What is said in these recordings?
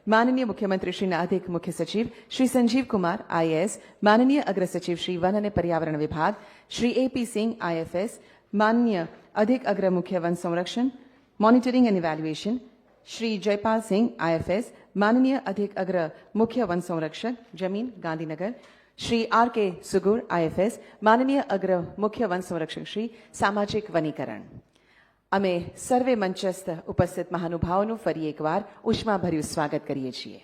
माननीय मुख्यमंत्री श्रीના અધિક મુખ્ય સચિવ શ્રી સંજીવ કુમાર આઈએએસ, માનનીય અગ્ર સચિવ શ્રી વન અને પર્યાવરણ વિભાગ શ્રી એપી સિંહ આઈએફએસ, માનનીય અધિક અગ્ર મુખ્ય વન સંરક્ષણ monitoring and evaluation Shri Jaipal Singh IFS, માનનીય અધિક અગ્ર મુખ્ય વન સંરક્ષક જમીન ગાંધીનગર શ્રી આર કે સુગુર આઈએફએસ, માનનીય અગ્ર મુખ્ય વન સંરક્ષક શ્રી સામાજિક વનીકરણ. અમે સર્વે મંચસ્થ ઉપસ્થિત મહાનુભાવોનું ફરી એકવાર ઉષ્માભર્યું સ્વાગત કરીએ છીએ.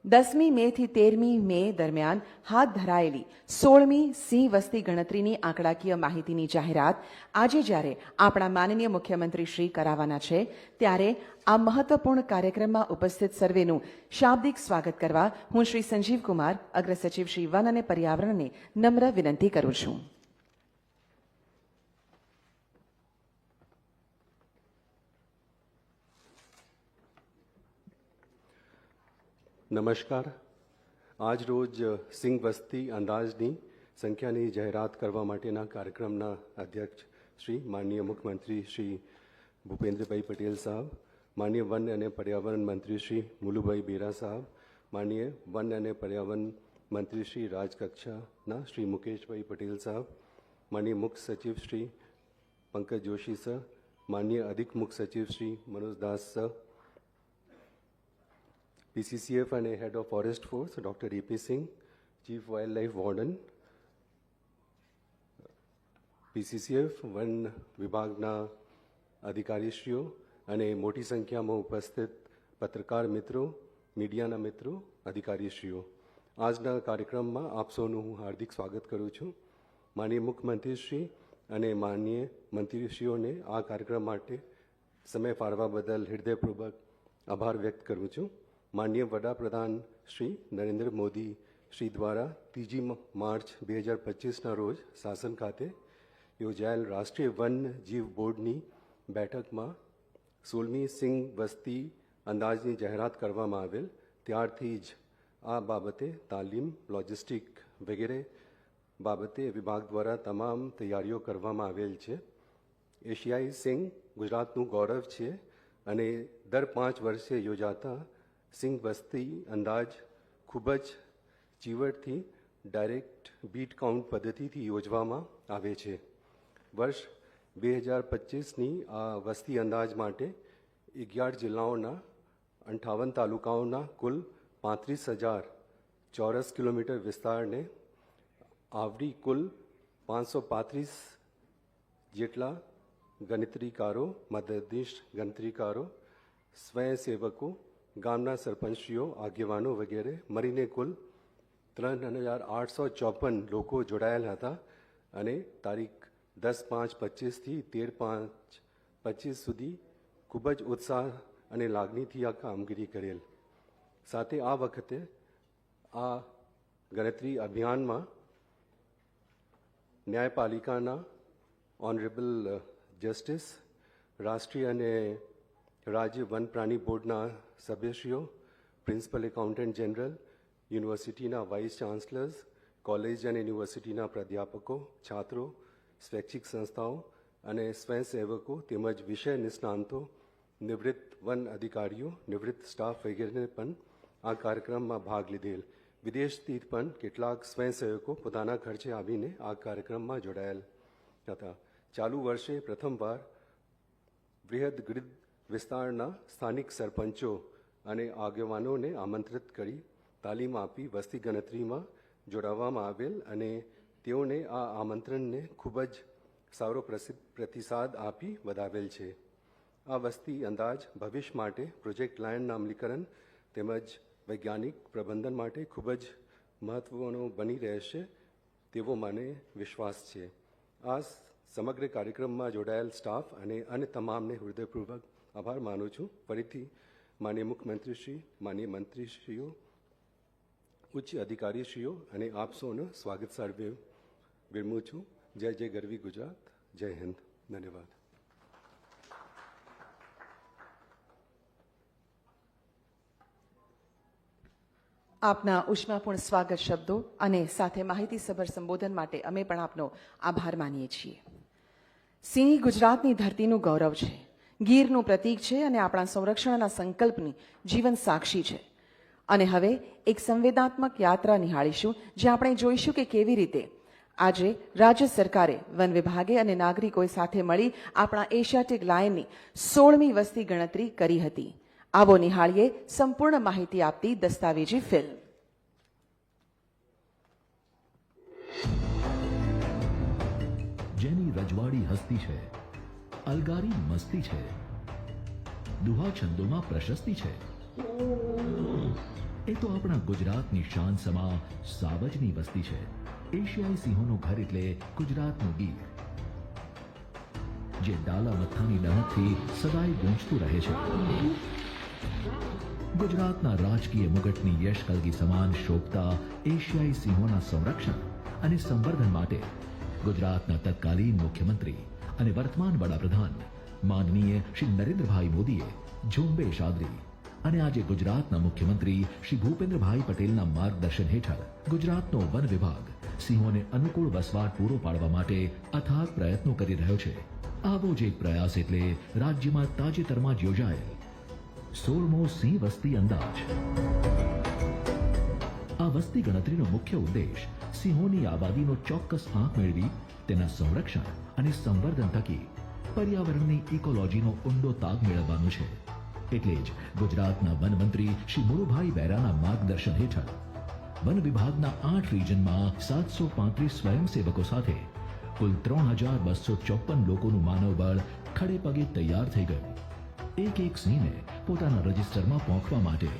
10મી મે થી 13મી મે દરમિયાન હાથ ધરાયેલી 16મી સિંહ વસ્તી ગણતરીની આંકડાકીય માહિતીની જાહેરાત આજે જ્યારે આપણા માનનીય મુખ્યમંત્રી શ્રી કરાવવાના છે ત્યારે આ મહત્વપૂર્ણ કાર્યક્રમમાં ઉપસ્થિત સર્વેનું શાબ્દિક સ્વાગત કરવા હું શ્રી સંજીવ કુમાર અગ્ર સચિવ શ્રી વન અને પર્યાવરણને નમ્ર વિનંતી કરું છું. નમસ્કાર. આજ રોજ સિંહ વસ્તી અંદાજની સંખ્યાની જાહેરાત કરવા માટેના કાર્યક્રમના અધ્યક્ષ શ્રી માનનીય મુખ્યમંત્રી શ્રી ભૂપેન્દ્રભાઈ પટેલ સાહેબ, માનનીય વન અને પર્યાવરણ મંત્રી શ્રી મુલુભાઈ બેરા સાહેબ, માનનીય વન અને પર્યાવરણ મંત્રી શ્રી રાજકક્ષાના શ્રી મુકેશભાઈ પટેલ સાહેબ, માનનીય મુખ્ય સચિવ શ્રી પંકજ જોશી સર, માનનીય અધિક મુખ્ય સચિવ શ્રી મનોજ દાસ sir, PCCF and Head of Forest Force, Dr. AP Singh, Chief Wildlife Warden, PCCF, one વિભાગના અધિકારીશ્રીઓ અને મોટી સંખ્યામાં ઉપસ્થિત પત્રકાર મિત્રો, મીડિયાના મિત્રો, અધિકારીશ્રીઓ, આજના કાર્યક્રમમાં આપ સૌનું હું હાર્દિક સ્વાગત કરું છું. માનનીય મુખ્યમંત્રીશ્રી અને માનનીય મંત્રીશ્રીઓને આ કાર્યક્રમ માટે સમય ફાળવા બદલ હૃદયપૂર્વક આભાર વ્યક્ત કરું છું. માનનીય વડાપ્રધાન શ્રી નરેન્દ્ર મોદી શ્રી દ્વારા 3 માર્ચ 2025ના રોજ શાસન ખાતે યોજાયેલ રાષ્ટ્રીય વન જીવ બોર્ડની બેઠકમાં 16મી સિંહ વસ્તી અંદાજની જાહેરાત કરવામાં આવેલ. ત્યારથી જ આ બાબતે તાલીમ, લોજિસ્ટિક વગેરે બાબતે વિભાગ દ્વારા તમામ તૈયારીઓ કરવામાં આવેલ છે. એશિયાઈ સિંહ ગુજરાતનું ગૌરવ છે અને દર 5 વર્ષે યોજાતા સિંહ વસ્તી અંદાજ ખૂબ જ ચીવટથી ડાયરેક્ટ બીટ કાઉન્ટ પદ્ધતિથી યોજવામાં આવે છે. વર્ષ 2025ની આ વસ્તી અંદાજ માટે 11 જિલ્લાઓના 58 તાલુકાઓના કુલ 35,000 ચોરસ કિલોમીટર વિસ્તારને આવરી કુલ 535 જેટલા ગણતરીકારો, મદદનીશ ગણતરીકારો, સ્વયંસેવકો, ગામના સરપંચીઓ, આગેવાનો વગેરે મળીને કુલ 3,854 લોકો જોડાયેલ હતા અને તારીખ 10/5/25થી 13/5/25 સુધી ખૂબ જ ઉત્સાહ અને લાગણીથી આ કામગીરી કરેલ. સાથે આ વખતે આ ગણતરી અભિયાનમાં ન્યાયપાલિકાના ઓનરેબલ જસ્ટિસ, રાષ્ટ્રીય અને રાજ્ય વન પ્રાણી બોર્ડના સભ્યશ્રીઓ, પ્રિન્સિપલ એકાઉન્ટન્ટ જનરલ, યુનિવર્સિટીના વાઇસ ચાન્સલર્સ, કોલેજ અને યુનિવર્સિટીના પ્રાધ્યાપકો, છાત્રો, સ્વૈચ્છિક સંસ્થાઓ અને સ્વયંસેવકો તેમજ વિષય નિષ્ણાંતો, નિવૃત્ત વન અધિકારીઓ, નિવૃત્ત સ્ટાફ વગેરેને પણ આ કાર્યક્રમમાં ભાગ લીધેલ. વિદેશથી પણ કેટલાક સ્વયંસેવકો પોતાના ખર્ચે આવીને આ કાર્યક્રમમાં જોડાયેલ હતા. ચાલુ વર્ષે પ્રથમવાર બૃહદ ગીર વિસ્તારના સ્થાનિક સરપંચો અને આગેવાનોને આમંત્રિત કરી તાલીમ આપી વસ્તી ગણતરીમાં જોડાવવામાં આવેલ અને તેઓને આ આમંત્રણને ખૂબ જ સારો પ્રતિસાદ આપી વધાવેલ છે. આ વસ્તી અંદાજ ભવિષ્ય માટે પ્રોજેક્ટ લાયનના અમલીકરણ તેમજ વૈજ્ઞાનિક પ્રબંધન માટે ખૂબ જ મહત્વનો બની રહેશે તેવો મને વિશ્વાસ છે. આ સમગ્ર કાર્યક્રમમાં જોડાયેલ સ્ટાફ અને અન્ય તમામને હૃદયપૂર્વક આભાર માનું છું. ફરીથી માનનીય મુખ્યમંત્રીશ્રી, માનનીય મંત્રીશ્રીઓ, ઉચ્ચ અધિકારીશ્રીઓ અને આપ સૌનું સ્વાગત સર્વે વિરમું છું. જય જય ગરવી ગુજરાત. જય હિન્દ. ધન્યવાદ. આપના ઉષ્માપૂર્ણ સ્વાગત શબ્દો અને સાથે માહિતીસભર સંબોધન માટે અમે પણ આપનો આભાર માનીએ છીએ. સિંહ ગુજરાતની ધરતીનું ગૌરવ છે. ગીરનું પ્રતીક છે અને આપણા સંરક્ષણના સંકલ્પની જીવન સાક્ષી છે. અને હવે એક સંવેદનાત્મક યાત્રા નિહાળીશું, જ્યાં આપણે જોઈશું કે કેવી રીતે આજે રાજ્ય સરકારે, વન વિભાગે અને નાગરિકોએ સાથે મળી આપણા એશિયાટિક લાયનની 16મી વસ્તી ગણતરી કરી હતી. આવો નિહાળીએ સંપૂર્ણ માહિતી આપતી દસ્તાવેજી ફિલ્મ. જેની રજવાડી હસ્તી છે, અલગારી મસ્તી છે, દુહા છંદોમાં પ્રશસ્તિ છે, એ તો આપણા ગુજરાતની શાન સમા સાવજની વસ્તી છે. એશિયાઈ સિંહોનું ઘર એટલે ગુજરાતનું ગીર, જે ડાલા મથાની ડણકથી સદાય ગૂંજતું રહે છે. ગુજરાતના રાજકીય મુગટની યશકલગી સમાન શોભતા એશિયાઈ સિંહોના સંરક્ષણ અને સંવર્ધન માટે ગુજરાતના તત્કાલીન મુખ્યમંત્રી અને વર્તમાન વડાપ્રધાન માનનીય શ્રી નરેન્દ્રભાઈ મોદીએ ઝુંબેશ આદરી અને આજે ગુજરાતના મુખ્યમંત્રી શ્રી ભૂપેન્દ્રભાઈ પટેલના માર્ગદર્શન હેઠળ ગુજરાતનો વન વિભાગ સિંહોને અનુકૂળ વસવાટ પૂરો પાડવા માટે અથાગ પ્રયત્નો કરી રહ્યો છે. આવો જ એક પ્રયાસ એટલે રાજ્યમાં તાજેતરમાં જ યોજાયેલ 16મો સિંહ વસ્તી અંદાજ. આ વસ્તી ગણતરીનો મુખ્ય ઉદ્દેશ સિંહોની આબાદીનો ચોક્કસ આંક મેળવી તેના સંરક્ષણ અને સંવર્ધન થકી પર્યાવરણની ઇકોલોજીનો ઊંડો તાગ મેળવવાનો છે. એટલે જ ગુજરાતના વનમંત્રી શ્રી મુરુભાઈ બેરાના માર્ગદર્શન હેઠળ વન વિભાગના 8 રિજનમાં 735 સ્વયંસેવકો સાથે કુલ 3254 લોકોનું માનવબળ ખડે પગે તૈયાર થઈ ગયું. એક એક સિંહને પોતાના રજિસ્ટરમાં પહોંચવા માટે.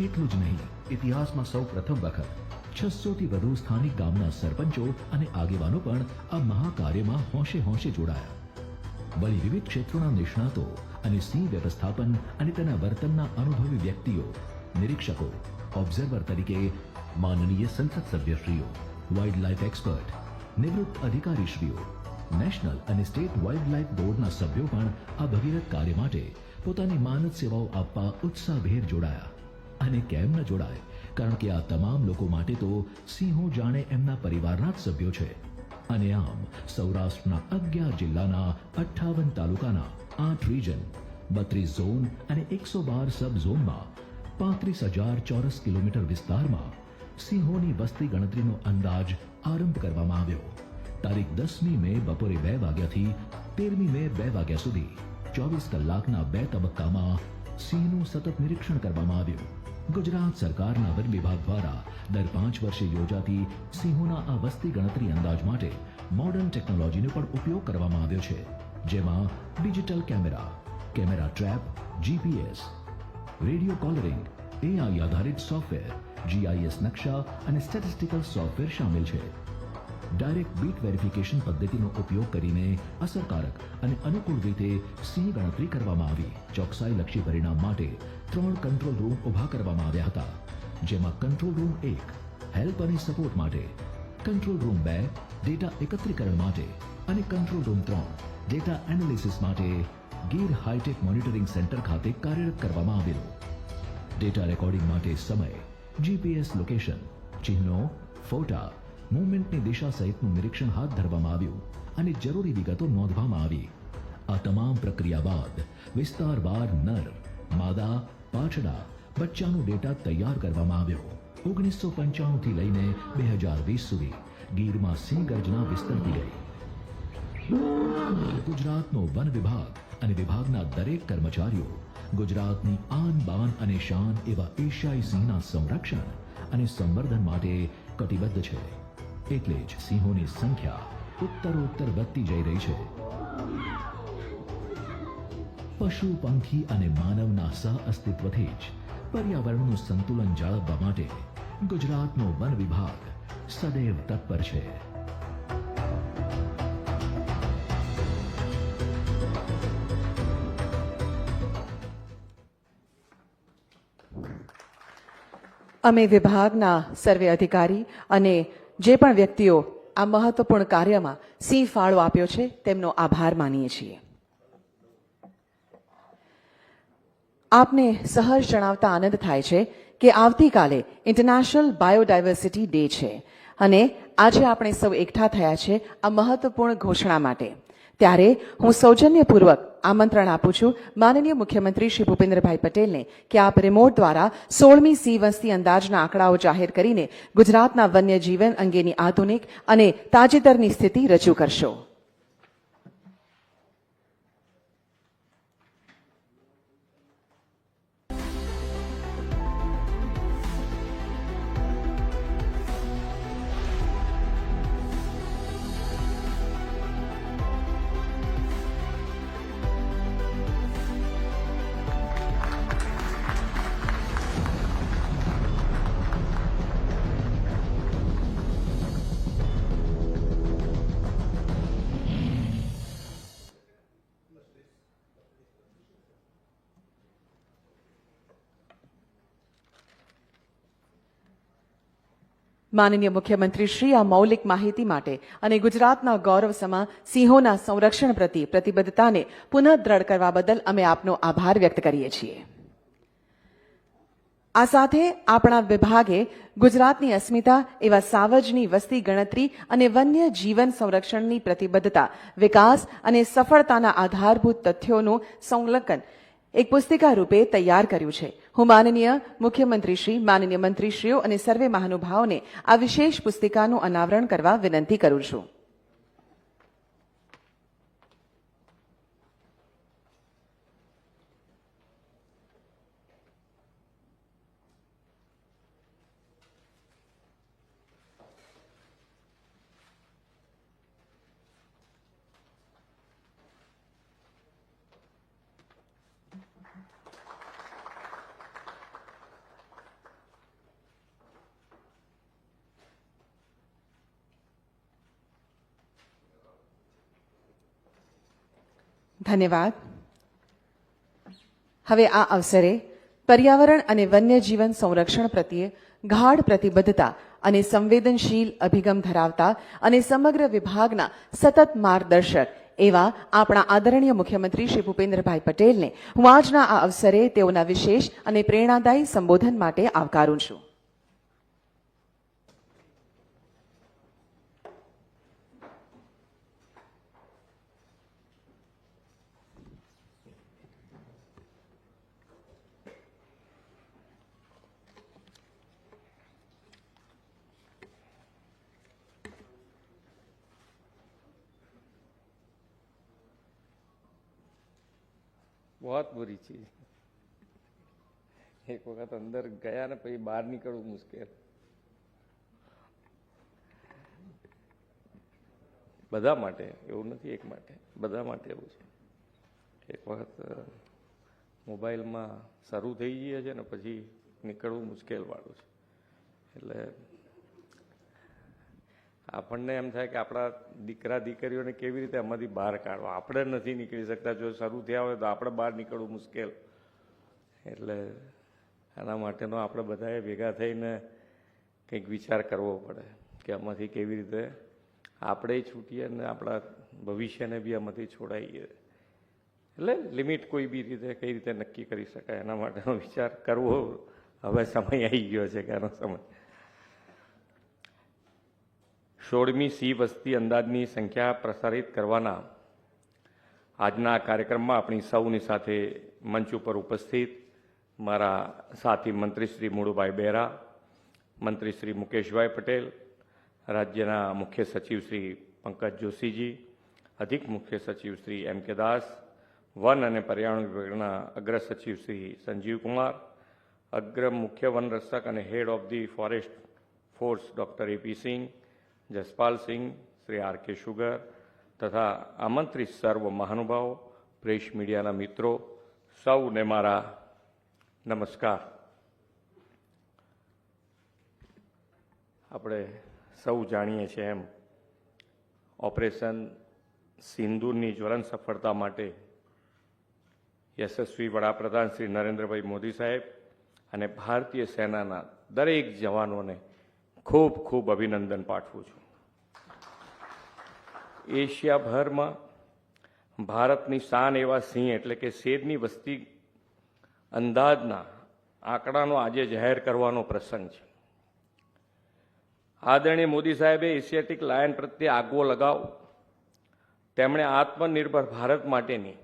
એટલું જ નહીં, ઇતિહાસમાં સૌ પ્રથમ વખત 600થી વધુ સ્થાનિક ગામના સરપંચો અને આગેવાનો પણ આ મહાકાર્યમાં હોંશે હોંશે જોડાયા. વળી વિવિધ ક્ષેત્રોના નિષ્ણાતો અને સિંહ વ્યવસ્થાપન અને તેના વર્તનના અનુભવી વ્યક્તિઓ, નિરીક્ષકો, ઓબ્ઝર્વર તરીકે માનનીય સંસદ સભ્યશ્રીઓ, વાઇલ્ડ લાઇફ એક્સપર્ટ, નિવૃત્ત અધિકારીશ્રીઓ, નેશનલ અને સ્ટેટ વાઇલ્ડ લાઇફ બોર્ડના સભ્યો પણ આ ભગીરથ કાર્ય માટે પોતાની માનદ સેવાઓ આપવા ઉત્સાહભેર જોડાયા. અને કેમ ન જોડાય, કારણ કે આ તમામ લોકો માટે તો સિંહો જાણે એમના પરિવારના જ સભ્યો છે. અને આમ સૌરાષ્ટ્રના 11 જિલ્લાના 58 તાલુકાના 8 રિજન, 32 ઝોન અને 112 સબ ઝોનમાં 35,000 ચોરસ કિલોમીટર વિસ્તારમાં સિંહોની વસ્તી ગણતરીનો અંદાજ આરંભ કરવામાં આવ્યો. તારીખ 10મી મે બપોરે 2 વાગ્યાથી 13મી મે 2 વાગ્યા સુધી 24 કલાકના 2 તબક્કામાં સિંહનું સતત નિરીક્ષણ કરવામાં આવ્યું. ગુજરાત સરકારના વન વિભાગ દ્વારા દર 5 વર્ષે યોજાતી સિંહોના આ વસ્તી ગણતરી અંદાજ માટે મોડર્ન ટેકનોલોજીનો પણ ઉપયોગ કરવામાં આવ્યો છે, જેમાં digital camera, camera trap, GPS, radio collaring, AI આધારિત સોફ્ટવેર, જીઆઈએસ નકશા અને સ્ટેટિસ્ટિકલ સોફ્ટવેર શામેલ છે. ડાયરેક્ટ બીટ વેરિફિકેશન પદ્ધતિનો ઉપયોગ કરીને અસરકારક અને અનુકૂળ રીતે સિંહ ગણતરી કરવામાં આવી. ચોકસાઈલક્ષી પરિણામ માટે 3 કંટ્રોલ રૂમ ઊભા કરવામાં આવ્યા હતા, જેમાં કંટ્રોલ રૂમ 1 હેલ્પ અને સપોર્ટ માટે, કંટ્રોલ રૂમ 2 ડેટા એકત્રીકરણ માટે અને કંટ્રોલ રૂમ 3 ડેટા એનાલિસિસ માટે ગીર હાઈટેક મોનિટરિંગ સેન્ટર ખાતે કાર્યરત કરવામાં આવેલો. ડેટા રેકોર્ડિંગ માટે સમય, જીપીએસ લોકેશન, ચિહ્નો, ફોટા, મૂવમેન્ટની દિશા સહિતનું નિરીક્ષણ હાથ ધરવામાં આવ્યું અને જરૂરી વિગતો નોંધવામાં આવી. આ તમામ પ્રક્રિયા બાદ વિસ્તારવાર નર, માદા, પાછડા, બચ્ચાનો ડેટા તૈયાર કરવામાં આવ્યો. 1995થી લઈને 2020 સુધી ગીરમાં સિંહ ગર્જના વિસ્તરતી ગઈ. ગુજરાતનો વન વિભાગ અને વિભાગના દરેક કર્મચારીઓ ગુજરાતની આન બાન અને શાન એવા એશિયાઈ સિંહના સંરક્ષણ અને સંવર્ધન માટે કટિબદ્ધ છે. એટલે જ સિંહોની સંખ્યા ઉત્તરોત્તર વધતી જઈ રહી છે. પશુ, પંખી અને માનવના સહઅસ્તિત્વથી જ પર્યાવરણનું સંતુલન જાળવવા માટે ગુજરાતનો વન વિભાગ સદૈવ તત્પર છે. અમે વિભાગના સર્વે અધિકારી અને જે પણ વ્યક્તિઓ આ મહત્વપૂર્ણ કાર્યમાં સિંહ ફાળો આપ્યો છે તેમનો આભાર માનીએ છીએ. આપને સહજ જણાવતા આનંદ થાય છે કે આવતીકાલે ઇન્ટરનેશનલ બાયોડાયવર્સિટી ડે છે અને આજે આપણે સૌ એકઠા થયા છે આ મહત્વપૂર્ણ ઘોષણા માટે. ત્યારે હું સૌજન્યપૂર્વક આમંત્રણ આપું છું માનનીય મુખ્યમંત્રી શ્રી ભૂપેન્દ્રભાઈ પટેલને કે આપ રિમોટ દ્વારા 16મી સી વસ્તી અંદાજના આંકડાઓ જાહેર કરીને ગુજરાતના વન્ય જીવન અંગેની આધુનિક અને તાજેતરની સ્થિતિ રજૂ કરશો. માનનીય મુખ્યમંત્રી શ્રી આ મૌલિક માહિતી માટે અને ગુજરાતના ગૌરવ સમા સિંહોના સંરક્ષણ પ્રતિ પ્રતિબદ્ધતાને પુનઃ દ્રઢ કરવા બદલ અમે આપનો આભાર વ્યક્ત કરીએ છીએ. આ સાથે આપણા વિભાગે ગુજરાતની અસ્મિતા એવા સાવજની વસ્તી ગણતરી અને વન્ય જીવન સંરક્ષણની પ્રતિબદ્ધતા, વિકાસ અને સફળતાના આધારભૂત તથ્યોનું સંકલન એક પુસ્તિકા રૂપે તૈયાર કર્યું છે. હું માનનીય મુખ્યમંત્રીશ્રી, માનનીય મંત્રીશ્રીઓ અને સર્વે મહાનુભાવોને આ વિશેષ પુસ્તિકાનું અનાવરણ કરવા વિનંતી કરું છું. ધન્યવાદ. હવે આ અવસરે પર્યાવરણ અને વન્યજીવન સંરક્ષણ પ્રત્યે ગાઢ પ્રતિબદ્ધતા અને સંવેદનશીલ અભિગમ ધરાવતા અને સમગ્ર વિભાગના સતત માર્ગદર્શક એવા આપણા આદરણીય મુખ્યમંત્રી શ્રી ભૂપેન્દ્રભાઈ પટેલને હું આજના આ અવસરે તેઓના વિશેષ અને પ્રેરણાદાયી સંબોધન માટે આવકારું છું. बहुत बुरी चीज. एक वक्त अंदर गया ने પછી બહાર નીકળવું મુશ્કેલ. બધા માટે એવું નથી, એક માટે, બધા માટે એવું છે. એક વખત મોબાઈલમાં શરૂ થઈ ગઈ છે ને પછી નીકળવું મુશ્કેલ વાળું છે. એટલે આપણને એમ થાય કે આપણા દીકરા દીકરીઓને કેવી રીતે આમાંથી બહાર કાઢવા. આપણે નથી નીકળી શકતા. જો શરૂ થયા હોય તો આપણે બહાર નીકળવું મુશ્કેલ. એટલે આના માટેનો આપણે બધાએ ભેગા થઈને કંઈક વિચાર કરવો પડે કે આમાંથી કેવી રીતે આપણે છૂટીએ અને આપણા ભવિષ્યને બી આમાંથી છોડાઈએ. એટલે લિમિટ કોઈ બી રીતે કઈ રીતે નક્કી કરી શકાય એના માટેનો વિચાર કરવો હવે સમય આવી ગયો છે કે આનો સમય. 16મી સી વસ્તી અંદાજની સંખ્યા પ્રસારિત કરવાના આજના કાર્યક્રમમાં આપણી સૌની સાથે મંચ ઉપર ઉપસ્થિત મારા સાથી મંત્રી શ્રી મુળુભાઈ બેરા, મંત્રી શ્રી મુકેશભાઈ પટેલ, રાજ્યના મુખ્ય સચિવ શ્રી પંકજ જોશીજી, અધિક મુખ્ય સચિવ શ્રી એમ કે દાસ, વન અને પર્યાવરણ વિભાગના અગ્ર સચિવ શ્રી સંજીવ કુમાર, અગ્ર મુખ્ય વનરક્ષક અને head of the forest force doctor AP Singh, Jaspal Singh, Shri R K Shugar તથા આમંત્રિત સર્વ મહાનુભાવો, પ્રેસ મીડિયાના મિત્રો, સૌને મારા નમસ્કાર. આપણે સૌ જાણીએ છીએ એમ ઓપરેશન સિંદૂરની જ્વલંત સફળતા માટે યશસ્વી વડાપ્રધાન શ્રી નરેન્દ્રભાઈ મોદી સાહેબ અને ભારતીય સેનાના દરેક જવાનોને ખૂબ ખૂબ અભિનંદન પાઠવું છું. એશિયાભરમાં ભારતની શાન એવા સિંહ એટલે કે શેરની વસ્તી અંદાજના આંકડાનો આજે જાહેર કરવાનો પ્રસંગ છે. આદરણીય મોદી સાહેબે એશિયાટિક લાયન પ્રત્યે આગવો લગાવ તેમણે આત્મનિર્ભર ભારત માટેની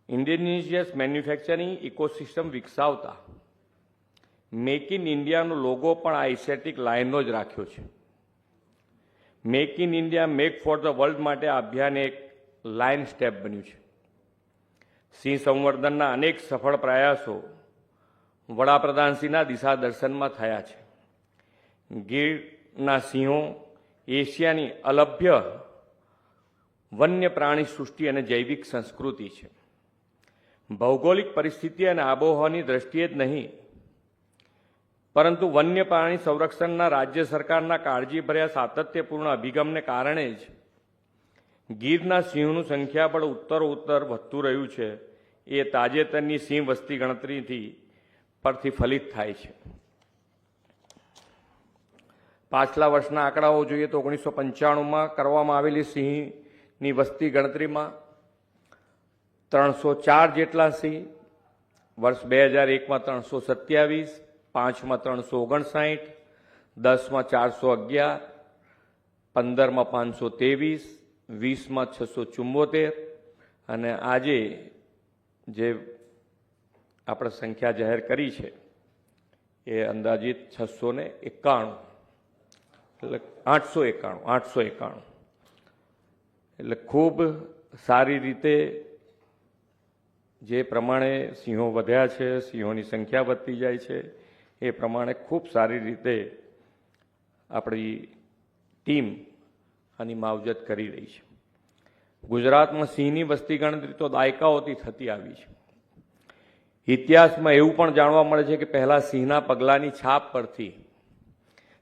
ઇન્ડિજિનિયસ મેન્યુફેક્ચરિંગ ઇકોસિસ્ટમ વિકસાવતા મેક ઇન ઇન્ડિયાનો લોગો પણ આ એશિયાટિક લાઇનનો જ રાખ્યો છે. Make in India make for the world માટે આ અભિયાન એક લાઇન સ્ટેપ બન્યું છે. સિંહ સંવર્ધનના અનેક સફળ પ્રયાસો વડાપ્રધાનશ્રીના દિશા દર્શનમાં થયા છે. ગીરના સિંહો એશિયાની અલભ્ય વન્ય પ્રાણી સૃષ્ટિ અને જૈવિક સંસ્કૃતિ છે. ભૌગોલિક પરિસ્થિતિ અને આબોહવાની દ્રષ્ટિએ જ નહીં, પરંતુ વન્ય પ્રાણી સંરક્ષણના રાજ્ય સરકારના કાળજીભર્યા સાતત્યપૂર્ણ અભિગમને કારણે જ ગીરના સિંહોનું સંખ્યાબળ ઉત્તરોત્તર વધતું રહ્યું છે. એ તાજેતરની સિંહ વસ્તી ગણતરીથી પરથી ફલિત થાય છે. પાછલા વર્ષના આંકડાઓ જોઈએ તો 1995માં કરવામાં આવેલી સિંહની વસ્તી ગણતરીમાં 304 જેટલા સિંહ, વર્ષ 2001માં 327, 5માં 359, 10માં 411, 15માં 523, 20માં 674 અને આજે જે આપણે સંખ્યા જાહેર કરી છે એ અંદાજિત 691, એટલે 891. એટલે ખૂબ સારી રીતે જે પ્રમાણે સિંહો વધ્યા છે, સિંહોની સંખ્યા વધતી જાય છે, એ પ્રમાણે ખૂબ સારી રીતે આપણી ટીમ આની માવજત કરી રહી છે. ગુજરાતમાં સિંહની વસ્તી ગણતરી તો દાયકાઓથી થતી આવી છે. ઇતિહાસમાં એવું પણ જાણવા મળે છે કે પહેલા સિંહના પગલાંની છાપ પરથી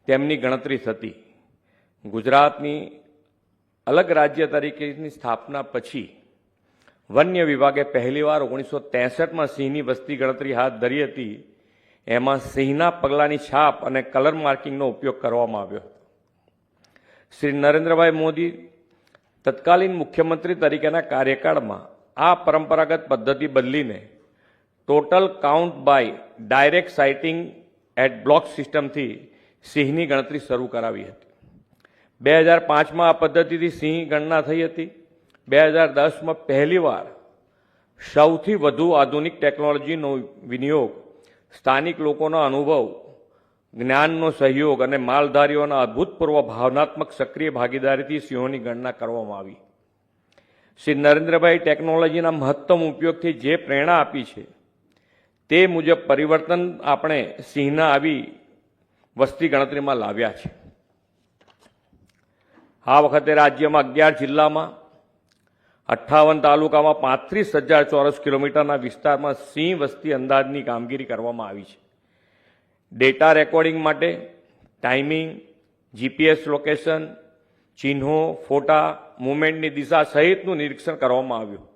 તેમની ગણતરી થતી. ગુજરાતની અલગ રાજ્ય તરીકેની સ્થાપના પછી વન્ય વિભાગે પહેલીવાર 1963માં સિંહની વસ્તી ગણતરી હાથ ધરી હતી. એમાં સિંહના પગલાંની છાપ અને કલર માર્કિંગનો ઉપયોગ કરવામાં આવ્યો હતો. શ્રી નરેન્દ્રભાઈ મોદી તત્કાલીન મુખ્યમંત્રી તરીકેના કાર્યકાળમાં આ પરંપરાગત પદ્ધતિ બદલીને total count by direct sighting at block સિસ્ટમથી સિંહની ગણતરી શરૂ કરાવી હતી. 2005માં આ પદ્ધતિથી સિંહ ગણના થઈ હતી. 2010માં પહેલીવાર સૌથી વધુ આધુનિક ટેકનોલોજીનો વિનિયોગ, સ્થાનિક લોકોનો અનુભવ, જ્ઞાનનો સહયોગ અને માલધારીઓના અભૂતપૂર્વ ભાવનાત્મક સક્રિય ભાગીદારીથી સિંહોની ગણના કરવામાં આવી. શ્રી નરેન્દ્રભાઈ ટેકનોલોજીના મહત્તમ ઉપયોગથી જે પ્રેરણા આપી છે તે મુજબ પરિવર્તન આપણે સિંહના આવી વસ્તી ગણતરીમાં લાવ્યા છે. આ વખતે રાજ્યમાં 11 જિલ્લામાં 58 તાલુકામાં 35,000 ચોરસ કિલોમીટરના વિસ્તારમાં સિંહ વસ્તી અંદાજની કામગીરી કરવામાં આવી છે. ડેટા રેકોર્ડિંગ માટે ટાઈમિંગ, જીપીએસ લોકેશન, ચિહ્નો, ફોટા, મુવમેન્ટની દિશા સહિતનું નિરીક્ષણ કરવામાં આવ્યું.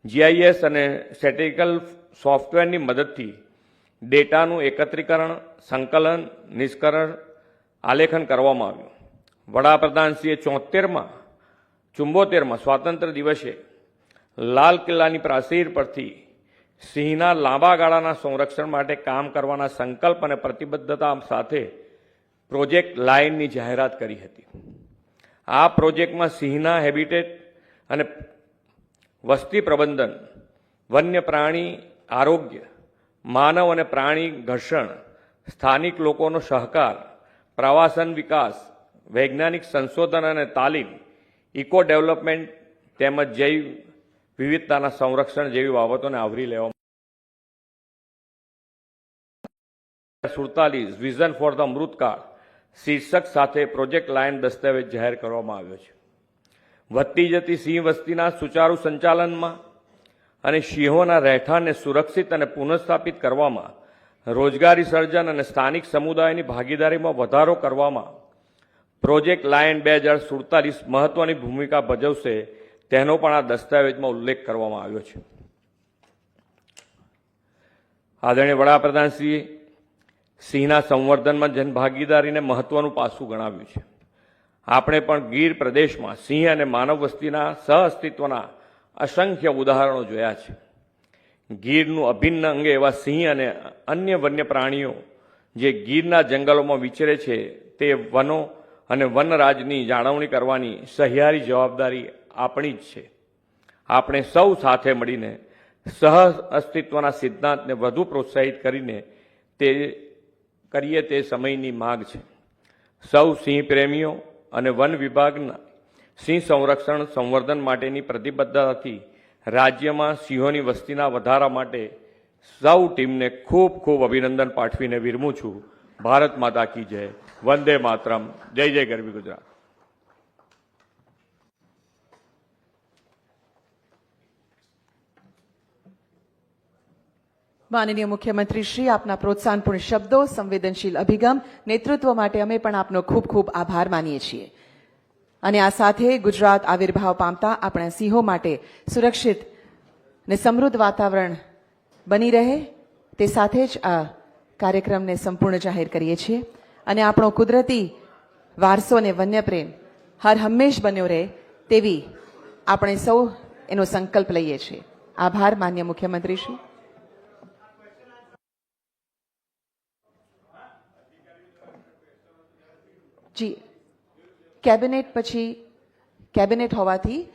જીઆઈએસ અને સ્ટેટિકલ સોફ્ટવેરની મદદથી ડેટાનું એકત્રીકરણ, સંકલન, નિષ્કરણ, આલેખન કરવામાં આવ્યું. વડાપ્રધાનશ્રીએ 74માં સ્વાતંત્ર્ય દિવસે લાલ કિલ્લાની પ્રાચીર પરથી સિંહના લાંબા ગાળાના સંરક્ષણ માટે કામ કરવાના સંકલ્પ અને પ્રતિબદ્ધતા સાથે પ્રોજેક્ટ લાઇનની જાહેરાત કરી હતી. આ પ્રોજેક્ટમાં સિંહના હેબિટેટ અને વસ્તી પ્રબંધન, વન્ય પ્રાણી આરોગ્ય, માનવ અને પ્રાણી ઘર્ષણ, સ્થાનિક લોકોનો સહકાર, પ્રવાસન વિકાસ, વૈજ્ઞાનિક સંશોધન અને તાલીમ, ઇકો ડેવલપમેન્ટ તેમજ જૈવ વિવિધતાના સંરક્ષણ જેવી બાબતોને આવરી લેવામાં 47 વિઝન ફોર ધ અમૃતકાળ શીર્ષક સાથે પ્રોજેક્ટ લાઇન દસ્તાવેજ જાહેર કરવામાં આવ્યો છે. વધતી જતી સિંહ વસ્તીના સુચારુ સંચાલનમાં અને સિંહોના રહેઠાણને સુરક્ષિત અને પુનઃસ્થાપિત કરવામાં, રોજગારી સર્જન અને સ્થાનિક સમુદાયની ભાગીદારીમાં વધારો કરવામાં પ્રોજેક્ટ લાઇન 2047 મહત્વની ભૂમિકા ભજવશે, તેનો પણ આ દસ્તાવેજમાં ઉલ્લેખ કરવામાં આવ્યો છે. આદરણીય વડાપ્રધાનશ્રીએ સિંહના સંવર્ધનમાં જનભાગીદારીને મહત્વનું પાસું ગણાવ્યું છે. આપણે પણ ગીર પ્રદેશમાં સિંહ અને માનવ વસ્તીના સહઅસ્તિત્વના અસંખ્ય ઉદાહરણો જોયા છે. ગીરનું અભિન્ન અંગ એવા સિંહ અને અન્ય વન્ય પ્રાણીઓ જે ગીરના જંગલોમાં વિચરે છે તે વનો અને વનરાજની જાળવણી કરવાની સહિયારી જવાબદારી આપણી જ છે. આપણે સૌ સાથે મળીને સહ અસ્તિત્વના સિદ્ધાંતને વધુ પ્રોત્સાહિત કરીને તે સમયની માંગ છે. સૌ સિંહ પ્રેમીઓ અને વન વિભાગના સિંહ સંરક્ષણ સંવર્ધન માટેની પ્રતિબદ્ધતાથી રાજ્યમાં સિંહોની વસ્તીના વધારા માટે સૌ ટીમને ખૂબ ખૂબ અભિનંદન પાઠવીને વિરમું છું. ભારત માતા કી જય. વંદે માતરમ. જય જય ગરવી ગુજરાત. માનનીય મુખ્યમંત્રી શ્રી, આપના પ્રોત્સાહનપૂર્ણ શબ્દો, સંવેદનશીલ અભિગમ, નેતૃત્વ માટે અમે પણ આપનો ખૂબ ખૂબ આભાર માનીએ છીએ. અને આ સાથે ગુજરાત આવિર્ભાવ પામતા આપણા સિંહો માટે સુરક્ષિત ને સમૃદ્ધ વાતાવરણ બની રહે તે સાથે જ આ કાર્યક્રમને સંપૂર્ણ જાહેર કરીએ છીએ. અને આપણો કુદરતી વારસો અને વન્યપ્રેમ હર હંમેશ બન્યો રહે તેવી આપણે સૌ એનો સંકલ્પ લઈએ છીએ. આભાર માન્ય મુખ્યમંત્રી શ્રી. જી, કેબિનેટ પછી કેબિનેટ હોવાથી